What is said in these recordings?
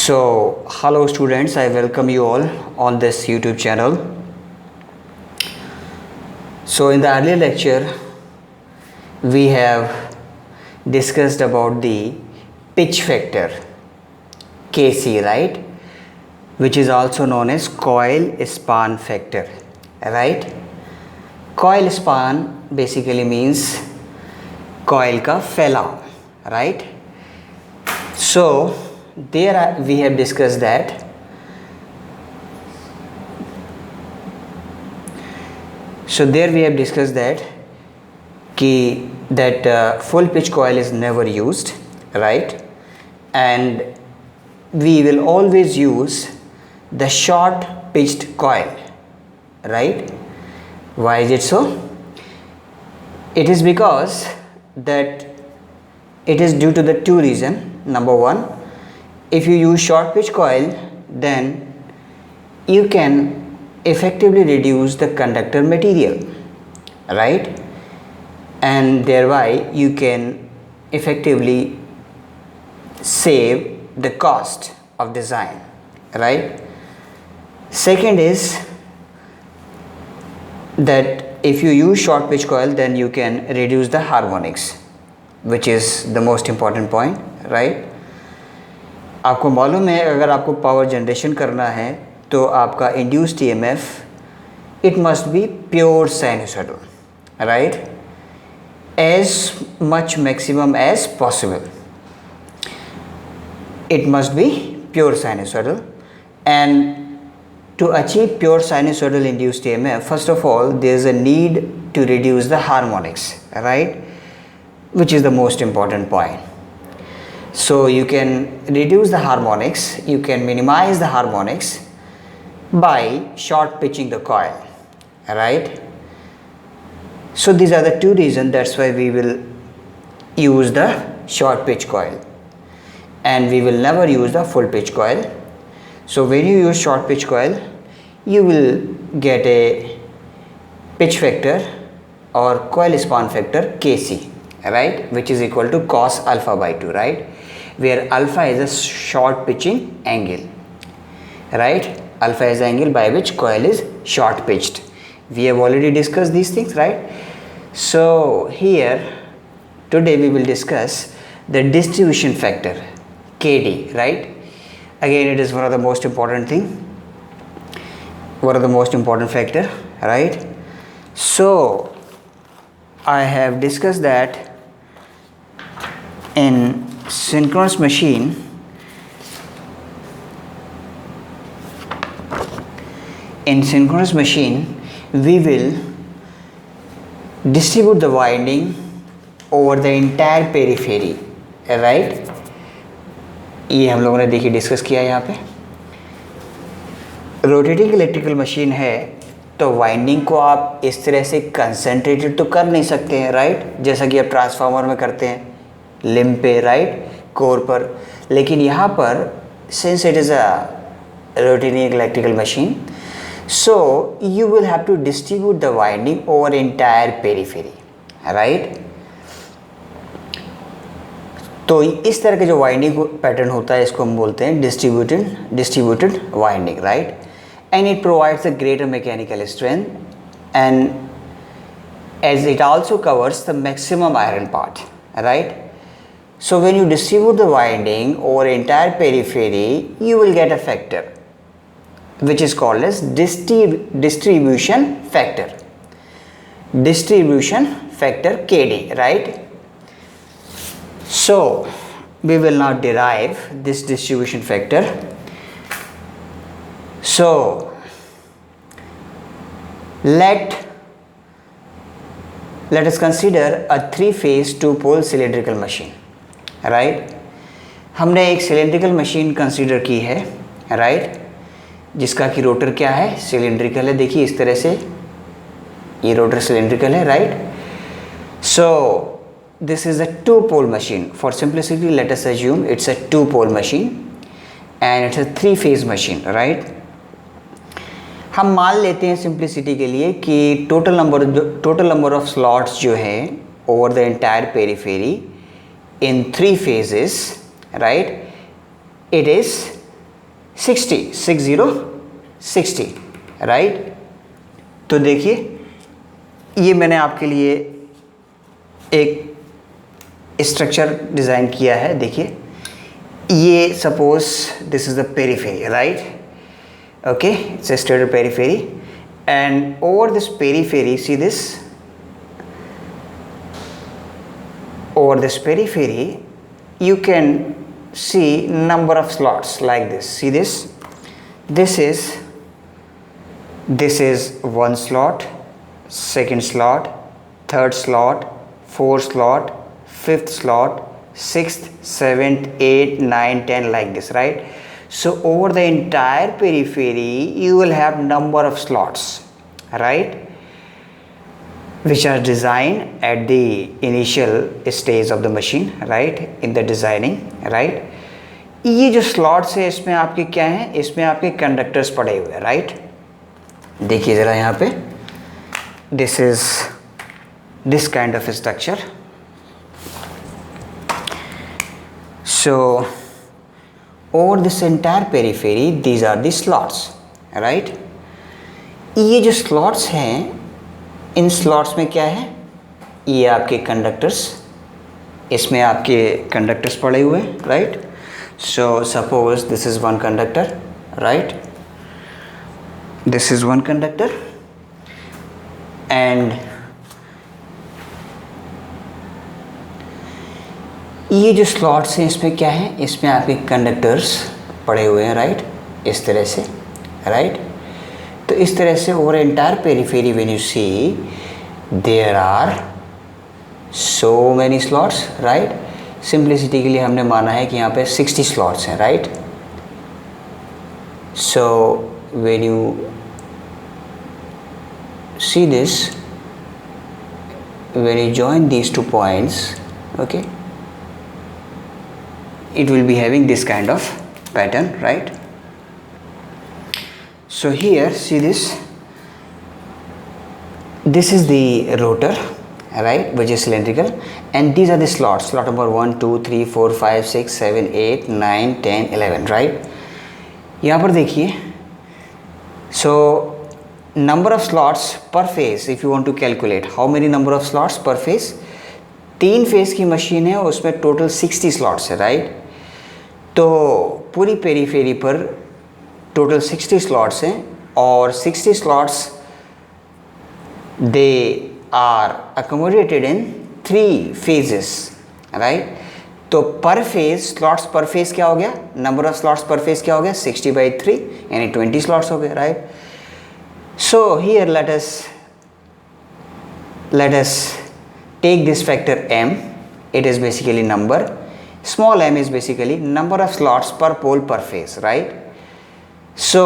So, hello students, I welcome you all on this YouTube channel. So, in the earlier lecture, we have discussed about the pitch factor Kc, right, which is also known as coil span factor, right. Coil span basically means coil का फैलाव, right. So there we have discussed that full pitch coil is never used, right, and we will always use the short pitched coil, right. Why is it so? It is because that it is due to the two reasons. Number one, if you use short pitch coil, then you can effectively reduce the conductor material, right, and thereby you can effectively save the cost of design, right. Second is that if you use short pitch coil, then you can reduce the harmonics, which is the most important point, right. आपको मालूम है अगर आपको power generation करना है तो आपका induced EMF it must be pure sinusoidal, right, as much maximum as possible it must be pure sinusoidal. And to achieve pure sinusoidal induced EMF, first of all there is a need to reduce the harmonics, right, which is the most important point. So you can reduce the harmonics, you can minimize the harmonics by short pitching the coil, right. So these are the two reasons, that's why we will use the short pitch coil and we will never use the full pitch coil. So when you use short pitch coil, you will get a pitch factor or coil span factor Kc, right, which is equal to cos alpha by 2, right, where alpha is a short pitching angle, right, alpha is the angle by which coil is short pitched. We have already discussed these things, right. So here today we will discuss the distribution factor Kd, right. Again, it is one of the most important factor, right. So I have discussed that in synchronous machine we will distribute the winding over the entire periphery, right. ये हम लोगों ने देखिए discuss किया यहाँ पे. Rotating electrical machine है तो वाइंडिंग को आप इस तरह से कंसंट्रेटेड तो कर नहीं सकते हैं, राइट, जैसा कि आप ट्रांसफार्मर में करते हैं लिम्ब पे, राइट, कोर पर. लेकिन यहाँ पर since it is a rotating electrical machine, so you will have to distribute the winding over entire periphery, right. तो इस तरह के जो वाइंडिंग पैटर्न होता है इसको हम बोलते हैं distributed winding, right, and it provides a greater mechanical strength and as it also covers the maximum iron part, right. So when you distribute the winding over entire periphery you will get a factor which is called as distribution factor Kd, right. So we will now derive this distribution factor. So let us consider a 3-phase 2-pole cylindrical machine, right. हमने एक cylindrical machine consider की है, right, जिसका कि rotor क्या है, cylindrical है. देखिए इस तरह से ये रोटर cylindrical है, right. So this is a 2-pole machine. For simplicity, let us assume it's a 2-pole machine and it's a 3-phase machine, right. हम मान लेते हैं सिंप्लिसिटी के लिए कि टोटल नंबर ऑफ स्लॉट्स जो है over the entire periphery in 3 phases, right, it is 60 right. तो देखिए ये मैंने आपके लिए एक स्ट्रक्चर डिज़ाइन किया है। देखिए ये suppose this is the periphery right, okay, it's a stated periphery, and over this periphery, see this, over this periphery you can see number of slots like this. See this, this is one slot, second slot, third slot, fourth slot, fifth slot, sixth, seventh, eighth, nine, 10, like this, right? So over the entire periphery you will have number of slots, right, which are designed at the initial stage of the machine, right, in the designing, right. ये जो slots है इसमें आपके क्या हैं, इसमें आपके conductors पड़े हुए हैं, राइट। देखिए ज़रा यहाँ पे, this is this kind of structure. So over this entire periphery these are the slots, right. ये जो स्लॉट्स हैं, इन स्लॉट्स में क्या है, ये आपके कंडक्टर्स, इसमें आपके कंडक्टर्स पड़े हुए हैं, right. So suppose this is one conductor, right, this is one conductor, and ये जो स्लॉट्स हैं इसमें क्या है, इसमें आपके कंडक्टर्स पड़े हुए हैं, राइट, इस तरह से, राइट। तो इस तरह से over entire periphery when you see there are so many slots, right. Simplicity के लिए हमने माना है कि यहाँ पे 60 स्लॉट्स हैं, right. So when you see this, when you join these two points, okay, it will be having this kind of pattern, right. So here see this is the rotor, right, which is cylindrical, and these are the slots, slot number 1 2 3 4 5 6 7 8 9 10 11, right। यहाँ पर देखिए, so number of slots per phase, if you want to calculate how many number of slots per phase, 3 phase की machine है, उसमें total 60 slots है, right. तो पूरी periphery पर टोटल 60 स्लॉट्स हैं, और 60 slots they are accommodated in 3 phases, right। तो पर फेज, स्लॉट्स पर फेज क्या हो गया, नंबर ऑफ स्लॉट्स पर फेज क्या हो गया, 60/3 यानी 20 स्लॉट्स हो गए, right. So here let us take this factor m, it is basically number, small m is basically number of slots per pole per phase, right। so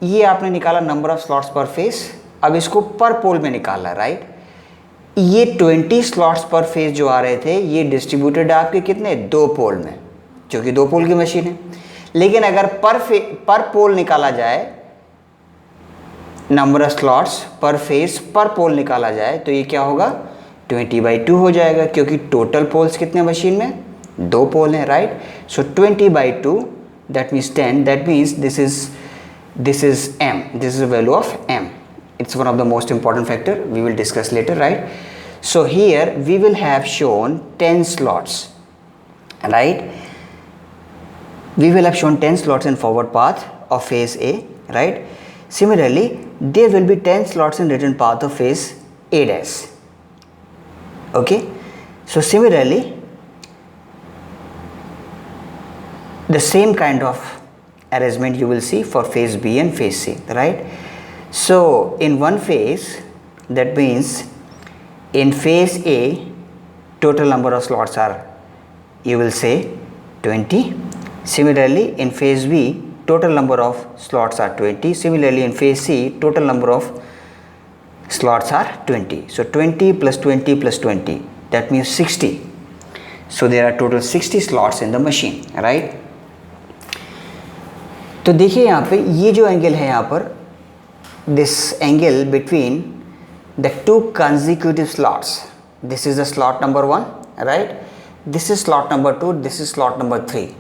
ये आपने निकाला नंबर ऑफ स्लॉट्स पर फेज, अब इसको पर पोल में निकालना, राइट। ये 20 स्लॉट्स पर फेज जो आ रहे थे, ये डिस्ट्रीब्यूटेड आपके कितने, 2 पोल में, जो कि 2 पोल की मशीन है। लेकिन अगर पर पोल निकाला जाए, नंबर ऑफ स्लॉट्स पर फेज पर पोल निकाला जाए, तो ये क्या होगा, 20/2 हो जाएगा, क्योंकि टोटल पोल्स कितने मशीन में, 2 पोल हैं, right. So 20/2 that means 10, that means this is m, this is a value of m. It's one of the most important factor, we will discuss later, right। so here we will have shown 10 slots, right, we will have shown 10 slots in forward path of phase A, right। similarly there will be 10 slots in return path of phase A dash, okay। so similarly the same kind of arrangement you will see for phase B and phase C, right। so in one phase, that means in phase A total number of slots are, you will say 20. Similarly in phase B total number of slots are 20. Similarly in phase C total number of slots are 20. So 20 plus 20 plus 20, that means 60. so there are total 60 slots in the machine, right। तो देखिए यहाँ पे ये जो angle है यहाँ पर, this angle between the 2 consecutive slots, this is the slot number 1, right, this is slot number 2, this is slot number 3,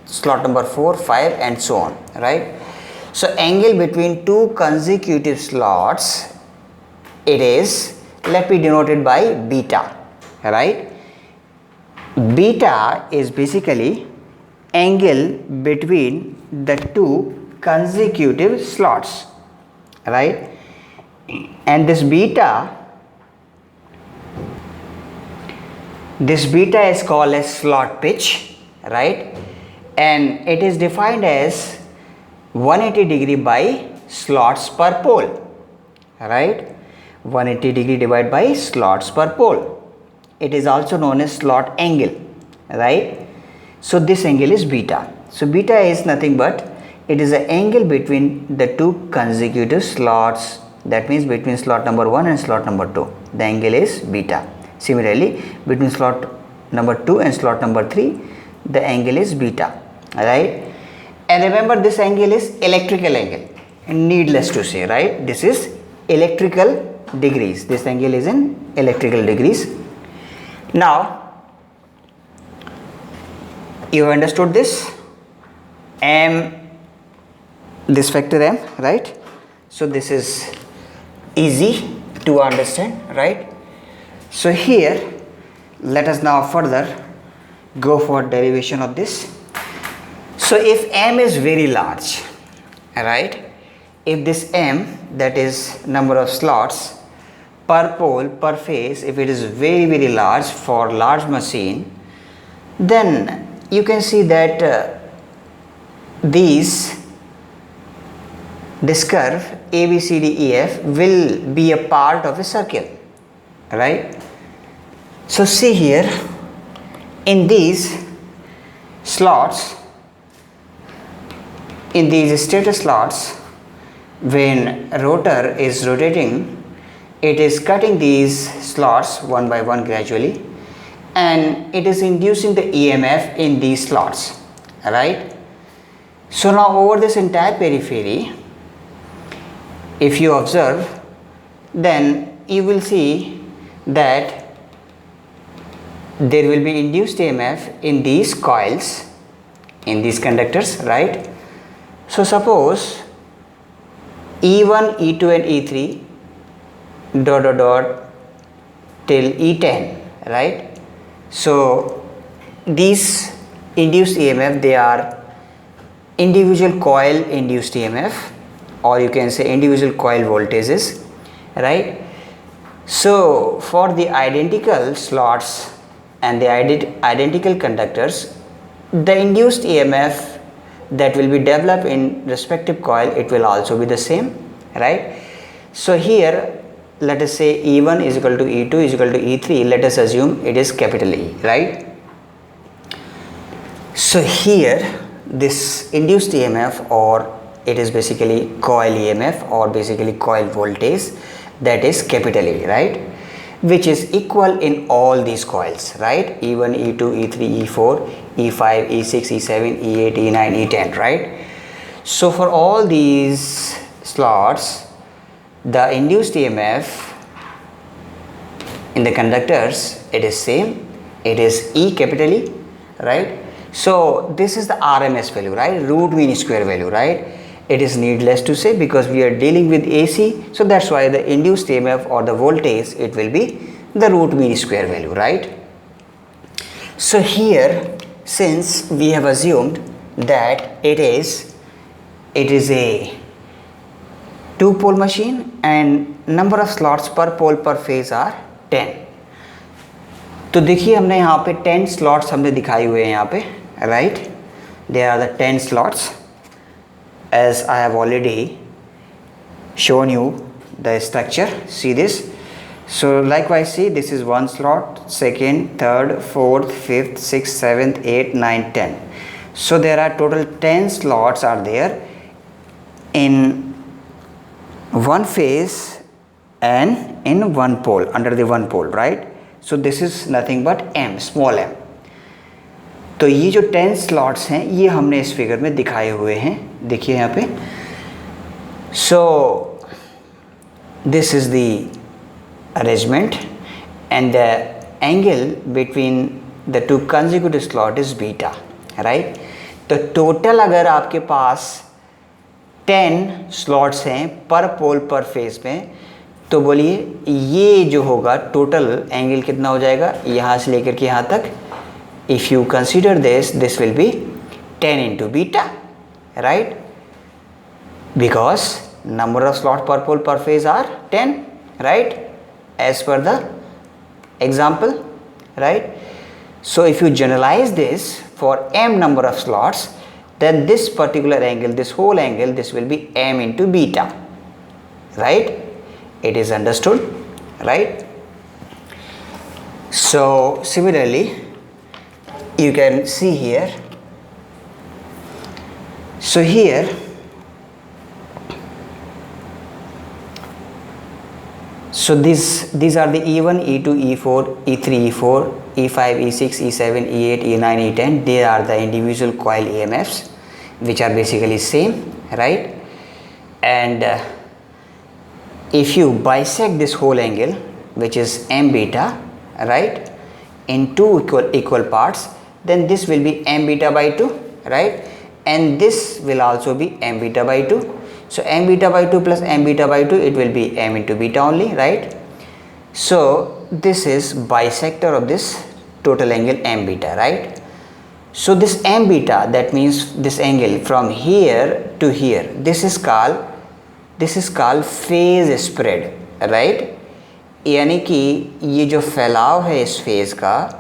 slot number 4, 5 and so on, right? So angle between two consecutive slots, it is, let me denote it by beta, right? Beta is basically angle between the two consecutive slots, right? And this beta is called as slot pitch, right? And it is defined as 180 degree by slots per pole, right? 180 degree divided by slots per pole. It is also known as slot angle, right? So this angle is beta. So beta is nothing but it is an angle between the two consecutive slots. That means between slot number 1 and slot number 2. The angle is beta. Similarly, between slot number 2 and slot number 3, the angle is beta, right? And remember, this angle is electrical angle. Needless to say, right? This is electrical degrees. This angle is in electrical degrees. Now, you understood this m, this factor m, right? So this is easy to understand, right? So here, let us now further go for derivation of this. So if m is very large, right? If this m, that is number of slots per pole per phase, if it is very large for large machine, then you can see that this curve ABCDEF will be a part of a circle, right? So see here, in these slots, in these stator slots, when rotor is rotating, it is cutting these slots one by one gradually, and it is inducing the EMF in these slots, right? So now over this entire periphery, if you observe, then you will see that there will be induced EMF in these coils, in these conductors, right? So suppose E1, E2 and E3 till E10, right? So these induced EMF, they are individual coil induced EMF, or you can say individual coil voltages, right? So for the identical slots and the identical conductors, the induced EMF that will be developed in respective coil, it will also be the same, right? So here, let us say E1 is equal to E2 is equal to E3, let us assume it is capital E, right? So here, this induced EMF, or it is basically coil EMF or basically coil voltage, that is capital E, right? Which is equal in all these coils, right? E1, E2, E3, E4, E5, E6, E7, E8, E9, E10, right? So for all these slots, the induced EMF in the conductors, it is same, it is E capital E, right? So this is the RMS value, right? Root mean square value, right? It is needless to say because we are dealing with AC, so that's why the induced EMF or the voltage, it will be the root mean square value, right? So here, since we have assumed that it is a two pole machine and number of slots per pole per phase are 10, तो देखिए हमने यहाँ पे 10 slots हमने दिखाए हुए हैं यहाँ पे, right? There are the 10 slots as I have already shown you the structure. See this? So likewise, see, this is one slot, second, third, fourth, fifth, sixth, seventh, eighth, ninth, 10. So there are total 10 slots are there in one phase and in one pole, under the one pole, right? So this is nothing but m, small m. तो ये जो 10 slots हैं ये हमने इस figure में दिखाए हुए हैं, देखिए यहाँ पे. So this is the arrangement and the angle between the two consecutive slot is beta, right? तो टोटल अगर आपके पास 10 स्लॉट्स हैं पर पोल पर फेज में, तो बोलिए ये जो होगा टोटल एंगल कितना हो जाएगा यहाँ से लेकर के यहाँ तक. If you consider this will be 10 into beta, right? Because number of slot per pole per phase are 10, right? As per the example, right? So if you generalize this for m number of slots, then this particular angle, this whole angle, this will be m into beta, right? It is understood, right? So similarly, you can see here. So here so these are the E1, E2, E4, E3, E4, E5, E6, E7, E8, E9, E10. They are the individual coil EMFs which are basically same, right? And if you bisect this whole angle, which is m beta, right, in two equal parts, then this will be m beta by 2, right? And this will also be m beta by 2. So m beta by 2 plus m beta by 2, it will be m into beta only, right? So this is bisector of this total angle m beta, right? So this m beta, that means this angle from here to here, this is called phase spread, right? यानी कि ये जो फैलाव है इस phase का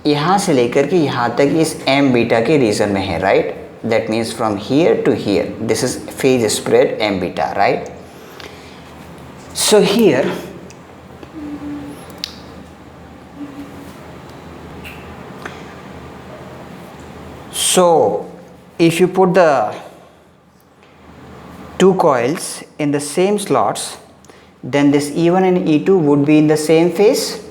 यहाँ से लेकर के यहाँ तक इस m बीटा के रीजन में है, right? That means from here to here, this is phase spread m beta, right? So here if you put the two coils in the same slots, then this E1 and E2 would be in the same phase,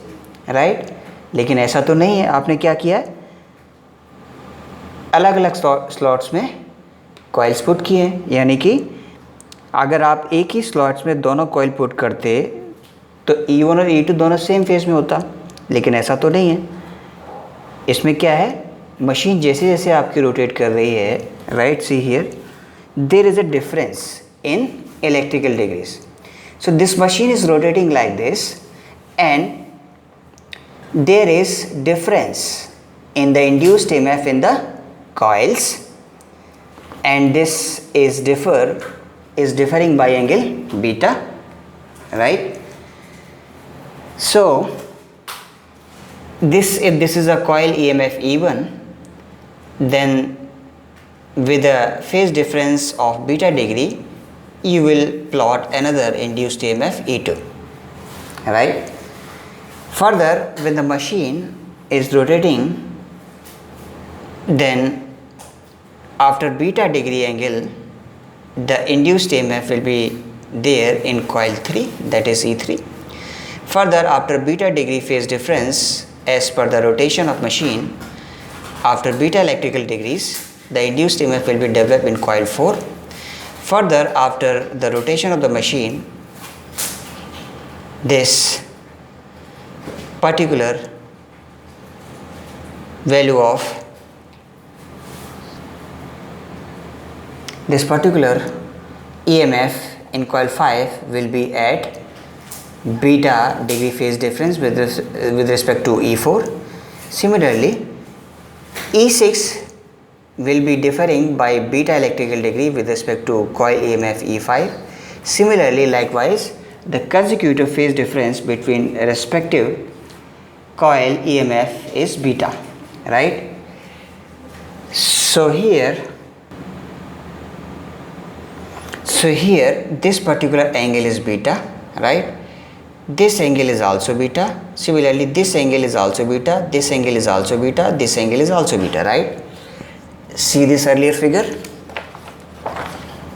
right? लेकिन ऐसा तो नहीं है. आपने क्या किया है, अलग अलग स्लॉट्स में कॉइल्स पुट किए हैं. यानी कि अगर आप एक ही स्लॉट्स में दोनों कॉइल पुट करते तो E1 और E2 दोनों सेम फेज में होता, लेकिन ऐसा तो नहीं है. इसमें क्या है, मशीन जैसे जैसे आपकी रोटेट कर रही है, right, see here there is a difference in electrical degrees. So this machine is rotating like this, and there is difference in the induced EMF in the coils, and this is differing by angle beta, right? So if this is a coil EMF E1, then with a phase difference of beta degree, you will plot another induced EMF E2, right? Further, when the machine is rotating, then after beta degree angle, the induced EMF will be there in coil 3, that is E3. Further, after beta degree phase difference, as per the rotation of machine, after beta electrical degrees, the induced EMF will be developed in coil 4. Further, after the rotation of the machine, this particular value of this particular EMF in coil 5 will be at beta degree phase difference with respect to E4. Similarly, E6 will be differing by beta electrical degree with respect to coil EMF E5. Similarly, likewise, the consecutive phase difference between respective coil EMF is beta, right? So here this particular angle is beta, right? This angle is also beta. Similarly, this angle is also beta, this angle is also beta, this angle is also beta, right? See this earlier figure,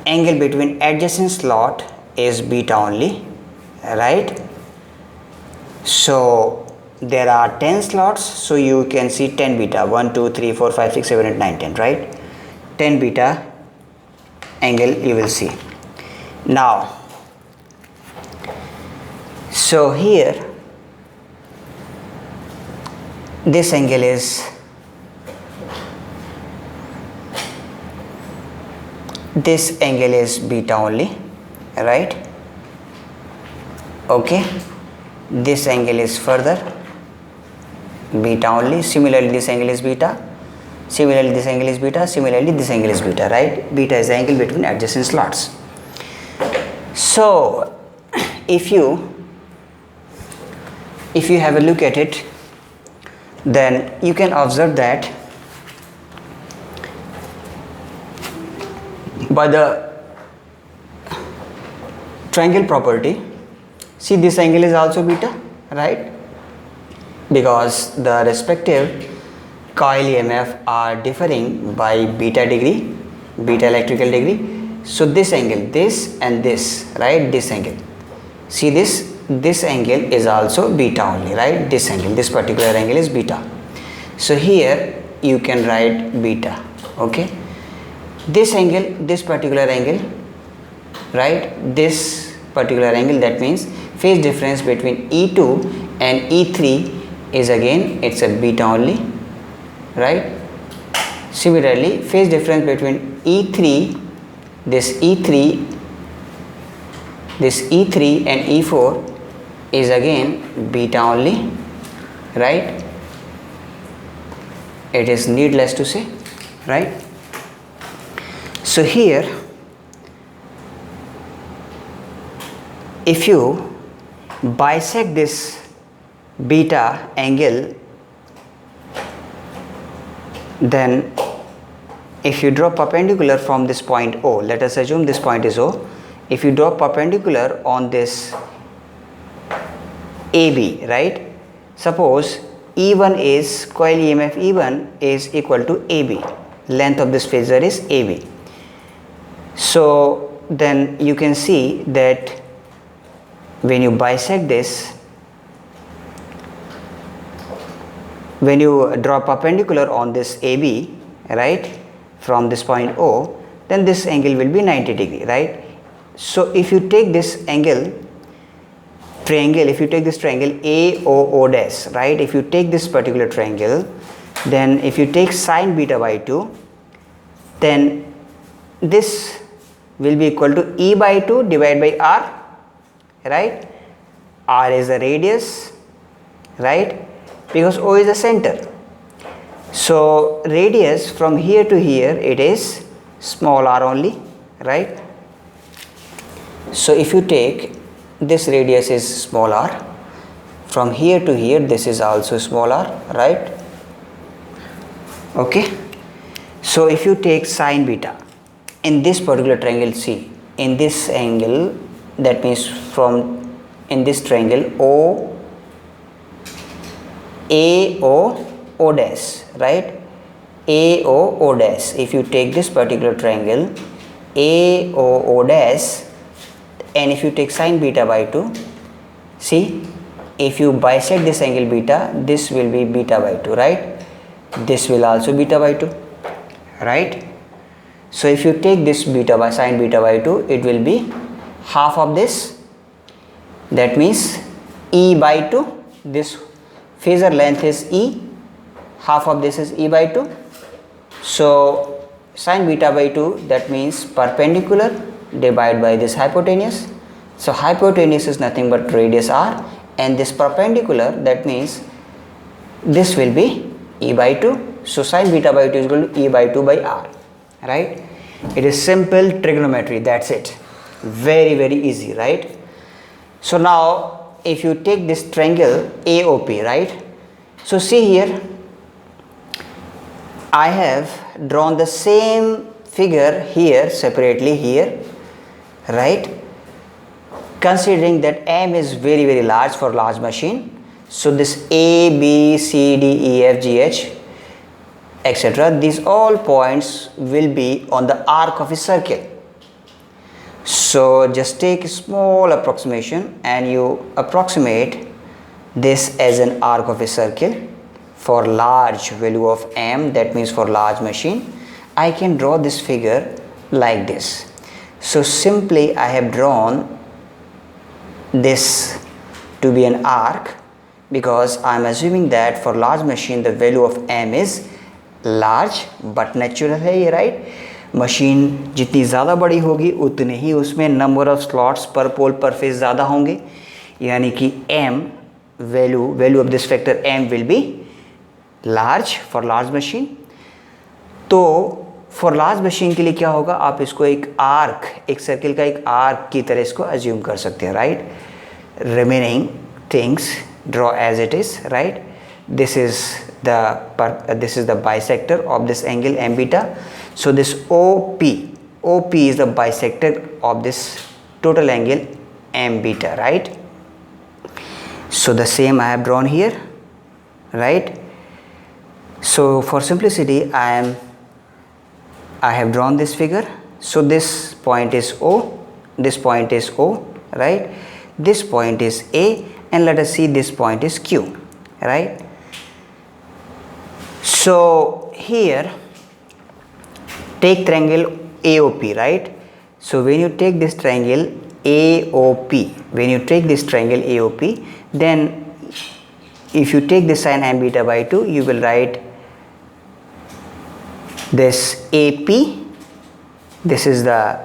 angle between adjacent slot is beta only, right? So there are 10 slots, so you can see 10 beta, 1 2 3 4 5 6 7 8 9 10, right? 10 beta angle you will see. Now so here this angle is this angle is beta only, right? Okay, this angle is further beta only. Similarly this angle is beta, similarly this angle is beta, similarly this angle is beta, right? Beta is the angle between adjacent slots. So if you have a look at it, then you can observe that by the triangle property, see this angle is also beta, right? Because the respective coil EMF are differing by beta degree, beta electrical degree. So this angle, this and this, right? This angle, see this angle is also beta only, right? This angle, this particular angle is beta. So here you can write beta. Okay, this angle, this particular angle, right? This particular angle, that means phase difference between E2 and E3 is again, it's a beta only, right? Similarly phase difference between E3, this E3 and E4 is again beta only, right? It is needless to say, right? So here if you bisect this beta angle, then if you draw perpendicular from this point O, let us assume this point is O, if you draw perpendicular on this AB, right? Suppose E1 is, coil EMF E1 is equal to AB, length of this phasor is AB. So then you can see that when you bisect this, when you draw perpendicular on this AB, right, from this point O, then this angle will be 90 degree, right? So if you take this angle, triangle, if you take this triangle AOO dash, right, if you take this particular triangle, then if you take sine beta by 2, then this will be equal to E by 2 divided by R, right? R is the radius, right, because O is the center. So radius from here to here, it is small r only, right? So if you take this radius is small r, from here to here this is also small r, right? Okay, so if you take sine beta in this particular triangle, see in this angle, that means from in this triangle AO dash, right? AO dash, if you take this particular triangle AO dash, and if you take sine beta by 2, see if you bisect this angle beta, this will be beta by 2, right? This will also beta by 2, right? So if you take this beta by sine beta by 2, it will be half of this, that means E by 2, this phasor length is E, half of this is E by 2. So sine beta by 2, that means perpendicular divided by this hypotenuse. So hypotenuse is nothing but radius r, and this perpendicular, that means this will be E by 2. So sine beta by 2 is equal to E by 2 by r, right? It is simple trigonometry, that's it. Very easy, right? So now if you take this triangle AOP, right? So see here, I have drawn the same figure here separately here, right? Considering that M is very large for large machine, so this A, B, C, D, E, F, G, H, etc., these all points will be on the arc of a circle. So just take a small approximation and you approximate this as an arc of a circle for large value of M, that means for large machine. I can draw this figure like this. So simply I have drawn this to be an arc because I am assuming that for large machine the value of M is large but natural है, right? Machine जितनी ज़्यादा बड़ी होगी उतने ही उसमें number of slots पर पोल पर face ज़्यादा होंगे, यानी कि m value of this factor m will be large for large machine. तो फॉर लार्ज मशीन के लिए क्या होगा, आप इसको एक आर्क, एक सर्किल का एक आर्क की तरह इसको अज्यूम कर सकते हैं, right. Remaining things draw as it is, right. This is the bisector of this angle m beta. So this OP is the bisector of this total angle m beta, right? So the same I have drawn here, right? So for simplicity I have drawn this figure. So this point is O, this point is O, right? This point is A, and let us see this point is Q, right? So here take triangle AOP, right? So when you take this triangle AOP, then if you take this sin m beta by 2, you will write this AP, this is the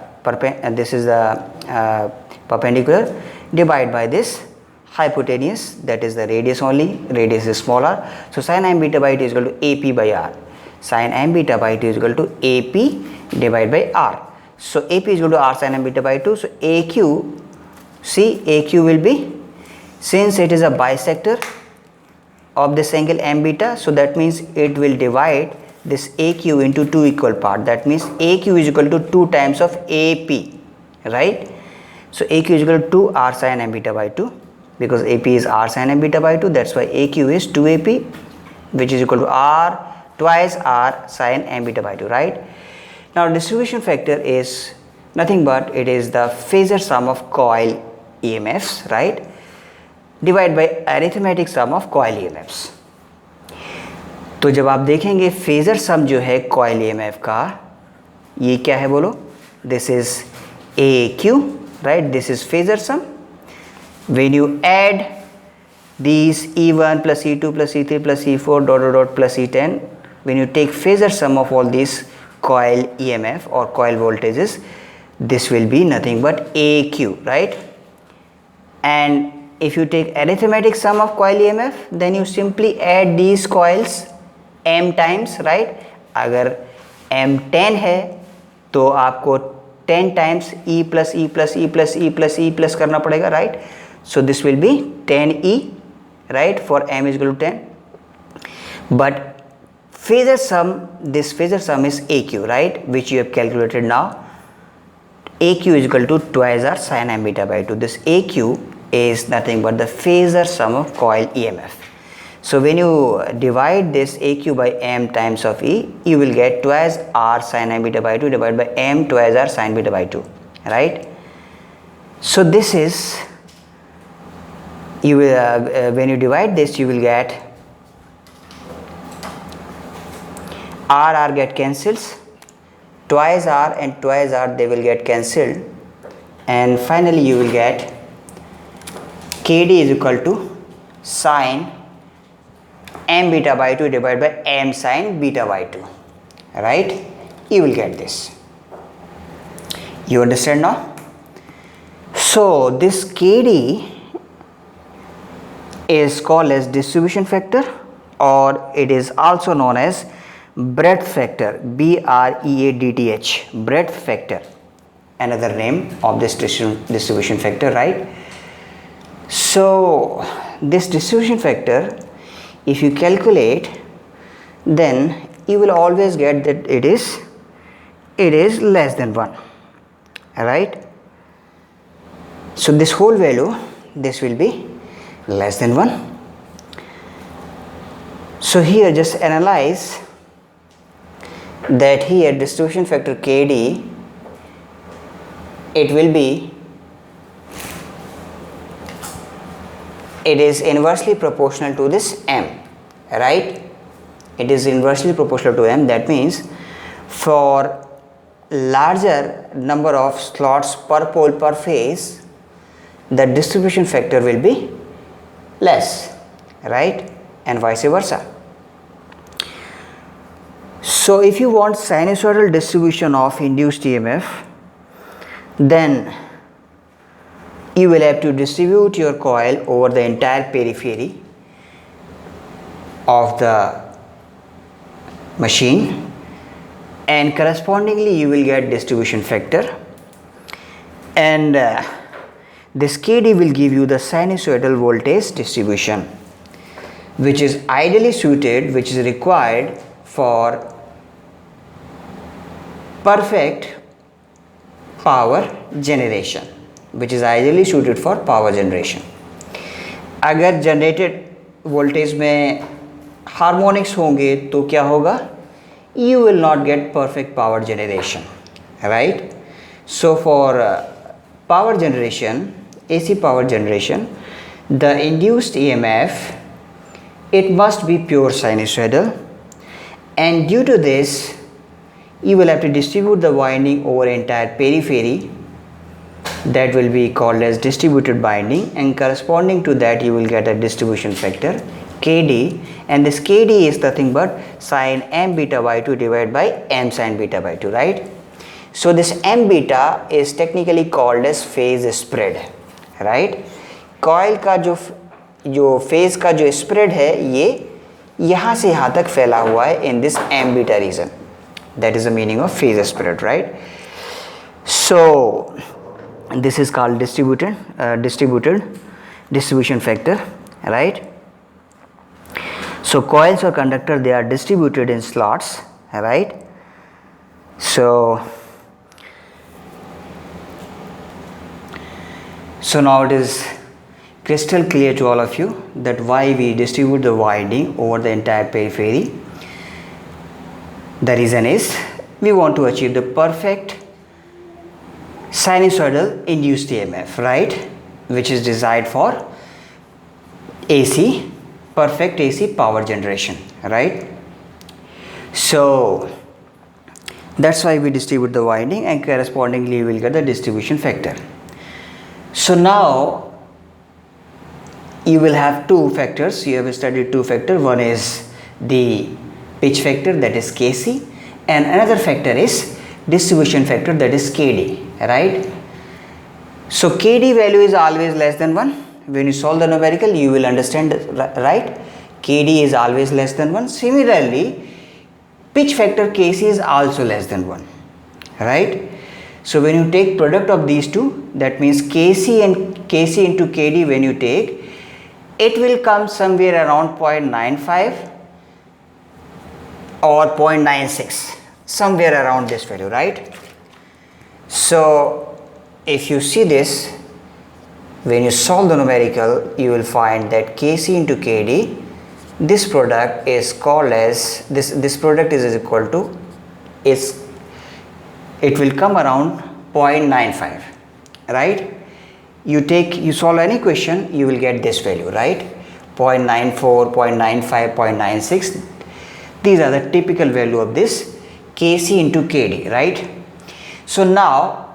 perpendicular, divide by this hypotenuse, that is the radius only, radius is smaller. So sin m beta by 2 is equal to AP by R. Sin m beta by 2 is equal to AP divided by R. So AP is equal to R sin m beta by 2. So AQ, see AQ will be, since it is a bisector of this angle m beta, so that means it will divide this AQ into two equal parts. That means AQ is equal to 2 times of AP, right? So AQ is equal to 2 R sin m beta by 2, because AP is R sin m beta by 2, that's why AQ is 2AP, which is equal to R twice R sin m beta by 2, right? Now distribution factor is nothing but it is the phasor sum of coil EMFs, right, divided by arithmetic sum of coil EMFs. तो जब आप देखेंगे phasor sum जो है coil EMF का, ये क्या है बोलो, this is AQ, right, this is phasor sum. When you add these E1 plus E2 plus E3 plus E4 dot dot dot plus E10, when you take phasor sum of all these coil EMF or coil voltages, this will be nothing but AQ, right? And if you take arithmetic sum of coil EMF, then you simply add these coils m times, right? अगर m 10 है तो आपको 10 times E plus E plus E plus E plus E plus करना पड़ेगा, right? So this will be 10E, right, for m is equal to 10. But phasor sum, this phasor sum is AQ, right, which you have calculated now. AQ is equal to twice R sin m beta by 2. This AQ is nothing but the phasor sum of coil EMF. So when you divide this AQ by m times of E, you will get twice R sin m beta by 2 divided by m twice R sin beta by 2, right? So this is, you will when you divide this, you will get R get cancels, twice R and twice R they will get cancelled, and finally you will get KD is equal to sin m beta by 2 divided by m sin beta by 2, right? You will get this. You understand now? So this KD is called as distribution factor, or it is also known as breadth factor, BREADTH, breadth factor, another name of this distribution factor, right? So this distribution factor, if you calculate, then you will always get that it is less than 1, right? So this whole value, this will be less than 1. So here just analyze that here distribution factor KD, it will be, it is inversely proportional to this M, right? It is inversely proportional to M. That means for larger number of slots per pole per phase, the distribution factor will be less, right? And vice versa. So if you want sinusoidal distribution of induced EMF, then you will have to distribute your coil over the entire periphery of the machine, and correspondingly you will get distribution factor, and this KD will give you the sinusoidal voltage distribution, which is ideally suited, which is required for perfect power generation, which is ideally suited for power generation. अगर generated voltage में harmonics होंगे तो क्या होगा? You will not get perfect power generation, right? So for power generation, AC power generation, the induced EMF, it must be pure sinusoidal, and due to this you will have to distribute the winding over entire periphery. That will be called as distributed winding, and corresponding to that you will get a distribution factor KD, and this KD is nothing but sin m beta by 2 divided by m sin beta by 2, right? So this m beta is technically called as phase spread, right? Coil का जो phase का जो spread है ये यहाँ से यहाँ तक फैला हुआ है in this m beta region. That is the meaning of phase spread, right? So this is called distributed distribution factor, right? So coils or conductor, they are distributed in slots, right? So now it is crystal clear to all of you that why we distribute the winding over the entire periphery. The reason is we want to achieve the perfect sinusoidal induced EMF, right, which is desired for AC, perfect AC power generation, right? So that's why we distribute the winding, and correspondingly you will get the distribution factor. So now you will have two factors. You have studied two factors. One is the pitch factor, that is Kc, and another factor is distribution factor, that is Kd, right? So Kd value is always less than 1. When you solve the numerical you will understand, right? Kd is always less than 1. Similarly pitch factor Kc is also less than 1, right? So when you take product of these two, that means Kc into Kd, when you take, it will come somewhere around 0.95 or 0.96, somewhere around this value, right? So if you see this, when you solve the numerical you will find that Kc into Kd, this product is called as this product is equal to it will come around 0.95, right? You solve any question you will get this value, right? 0.94, 0.95, 0.96. These are the typical value of this Kc into Kd, right? So now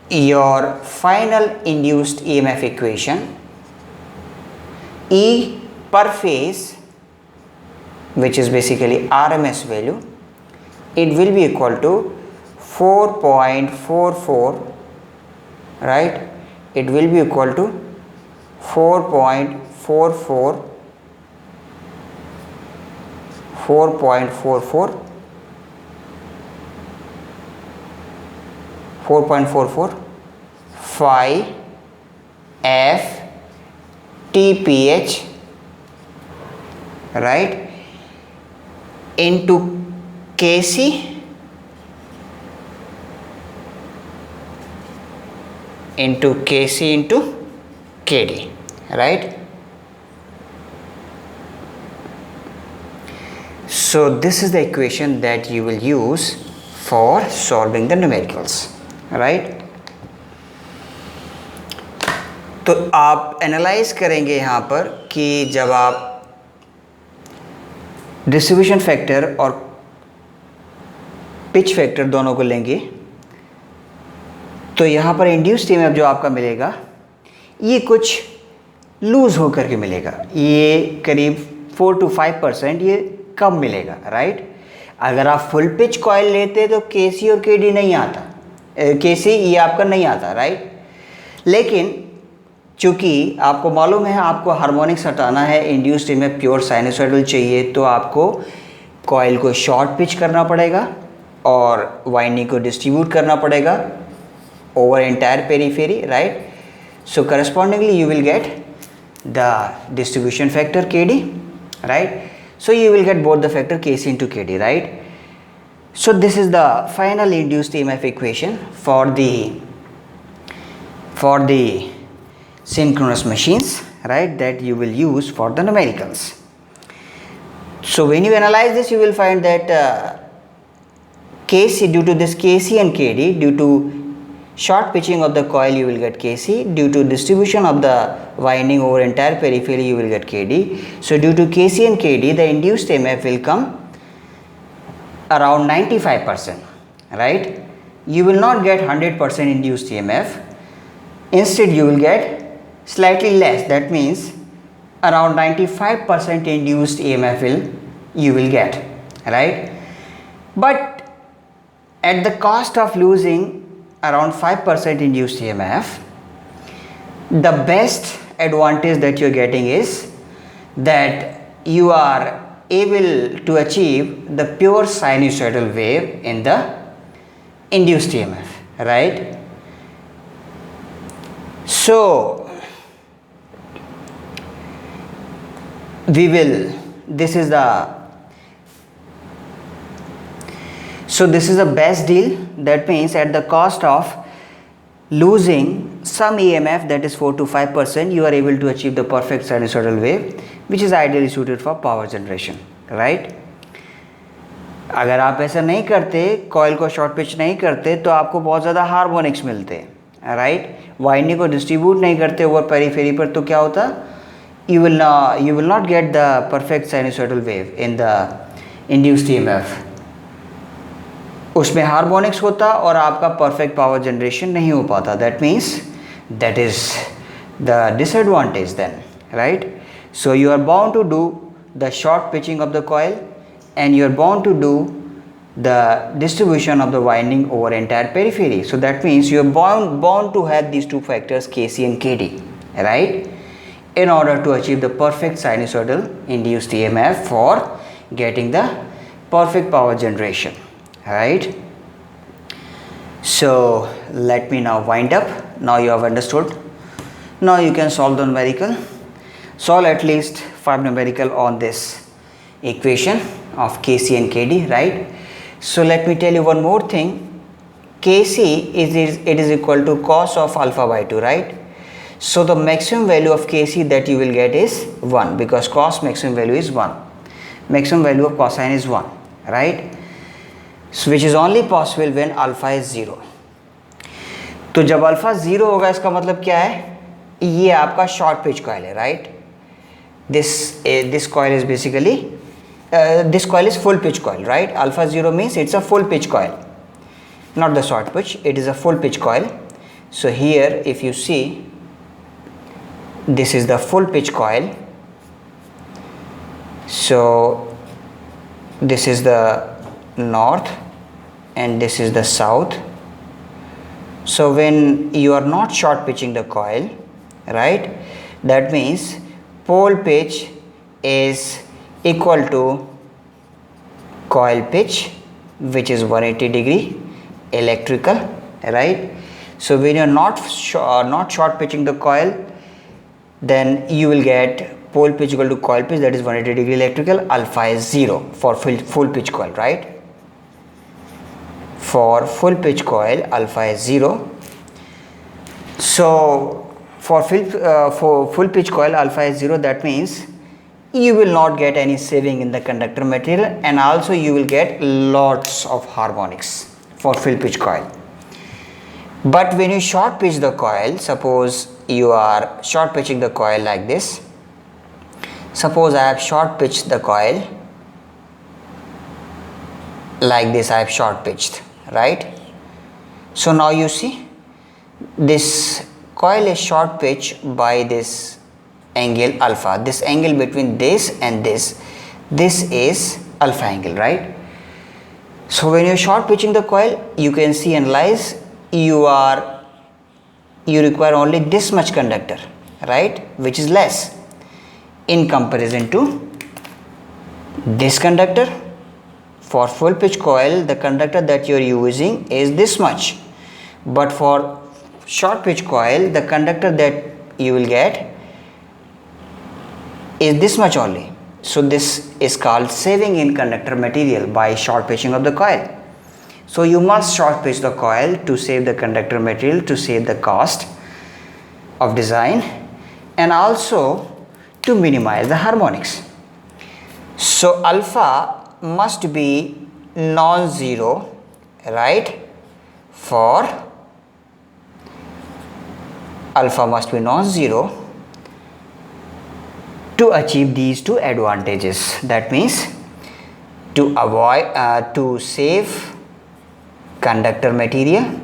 your final induced EMF equation, E per phase, which is basically RMS value, it will be equal to 4.44, right? It will be equal to 4.44 phi f TPH, right, into Kc into Kd, right? So this is the equation that you will use for solving the numericals, right? तो आप analyse करेंगे यहाँ पर कि जब आप distribution factor और pitch factor दोनों को लेंगे तो यहाँ पर इंड्यूस्ड ईएमएफ जो आपका मिलेगा ये कुछ लूज़ होकर के मिलेगा, ये करीब 4 to 5% ये कम मिलेगा, राइट? अगर आप फुल पिच कॉइल लेते तो केसी और केडी नहीं आता, केसी ये आपका नहीं आता, राइट। लेकिन चूँकि आपको मालूम है आपको हार्मोनिक्स हटाना है, इंड्यूस्ड ईएमएफ प्योर साइनसॉइडल चाहिए, तो आपको कॉइल को शॉर्ट पिच करना पड़ेगा और वाइंडिंग को डिस्ट्रीब्यूट करना पड़ेगा over entire periphery, right? So correspondingly you will get the distribution factor KD, right? So you will get both the factor KC into KD, right? So this is the final induced EMF equation for the synchronous machines, right, that you will use for the numericals. So when you analyze this, you will find that KC, due to this KC and KD, due to short pitching of the coil you will get KC, due to distribution of the winding over entire periphery you will get KD. So due to KC and KD, the induced EMF will come around 95%, right? You will not get 100% induced EMF, instead you will get slightly less, that means around 95% induced EMF you will get, right? But at the cost of losing around 5% induced EMF, the best advantage that you are getting is that you are able to achieve the pure sinusoidal wave in the induced EMF, right? So this is the best deal. That means at the cost of losing some EMF, that is 4 to 5%, you are able to achieve the perfect sinusoidal wave, which is ideally suited for power generation, right? अगर आप ऐसा नहीं करते, coil को short pitch नहीं करते, तो आपको बहुत ज़्यादा हार्मोनिक्स मिलते हैं, राइट? वाइंडिंग को डिस्ट्रीब्यूट नहीं करते ओवर पेरिफेरी पर, तो क्या होता? you will not get the perfect sinusoidal wave in the induced EMF. उसमें हार्मोनिक्स होता और आपका परफेक्ट पावर जनरेशन नहीं हो पाता. That means that is the disadvantage then, right? So you are bound to do the short pitching of the coil and you are bound to do the distribution of the winding over entire periphery. So that means you are bound to have these two factors KC and KD, right, in order to achieve the perfect sinusoidal induced EMF for getting the perfect power generation, right? So let me now wind up. Now you have understood. Now you can solve the numerical. Solve at least 5 numerical on this equation of KC and KD, right? So let me tell you one more thing. KC is equal to cos of alpha by 2, right? So the maximum value of KC that you will get is 1, because cos maximum value is 1. Maximum value of cosine is 1, right? So which is only possible when alpha is 0. तो जब alpha 0 होगा इसका मतलब क्या है? ये आपका short pitch coil है, right? This coil is basically this coil is full pitch coil, right? Alpha 0 means it's a full pitch coil, not the short pitch, it is a full pitch coil. So here if you see, this is the full pitch coil. So this is the north and this is the south. So when you are not short pitching the coil, right, that means pole pitch is equal to coil pitch, which is 180 degree electrical, right? So when you are not short pitching the coil, then you will get pole pitch equal to coil pitch, that is 180 degree electrical. Alpha is 0 for full pitch coil, right? For full pitch coil alpha is 0. So for full pitch coil alpha is 0, that means you will not get any saving in the conductor material, and also you will get lots of harmonics for full pitch coil. But when you short pitch the coil, suppose you are short pitching the coil like this. Suppose I have short pitched the coil like this, I have short pitched, right? So now you see this coil is short pitched by this angle alpha. This angle between this and this is alpha angle, right? So when you're short pitching the coil, you can see analyze, you require only this much conductor, right, which is less in comparison to this conductor. For full pitch coil, the conductor that you are using is this much, but for short pitch coil, the conductor that you will get is this much only. So this is called saving in conductor material by short pitching of the coil. So you must short pitch the coil to save the conductor material, to save the cost of design, and also to minimize the harmonics. So alpha must be non-zero, right? For alpha must be non-zero to achieve these two advantages. That means to avoid to save conductor material,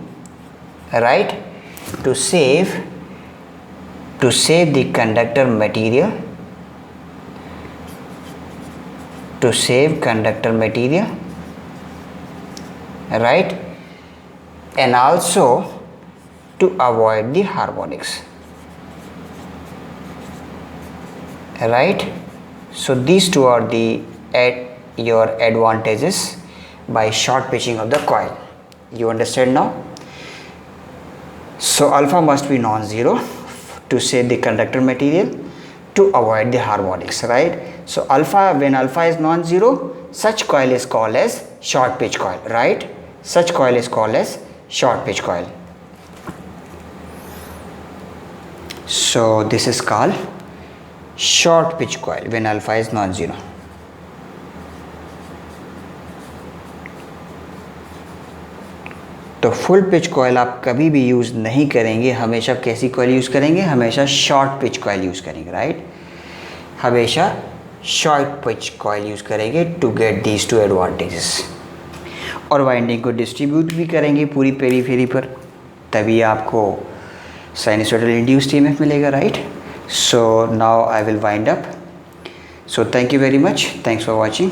right, to save the conductor material, to save conductor material, right, and also to avoid the harmonics, right. So these two are the your advantages by short pitching of the coil. You understand now? So alpha must be non-zero to save the conductor material, to avoid the harmonics, right. So alpha, when alpha is non-zero, such coil is called as short pitch coil, right. Such coil is called as short pitch coil. So this is called short pitch coil when alpha is non-zero. तो full pitch coil आप कभी भी use नहीं करेंगे, हमेशा कैसी coil use करेंगे, हमेशा शॉर्ट पिच कॉइल यूज़ करेंगे, राइट, हमेशा शॉर्ट पिच कॉइल यूज़ करेंगे to get these two advantages. और वाइंडिंग को डिस्ट्रीब्यूट भी करेंगे पूरी पेरीफेरी पर, तभी आपको साइनसॉइडल इंड्यूस्ड ईएमएफ मिलेगा, right. So now I will wind up. So thank you very much, thanks for watching.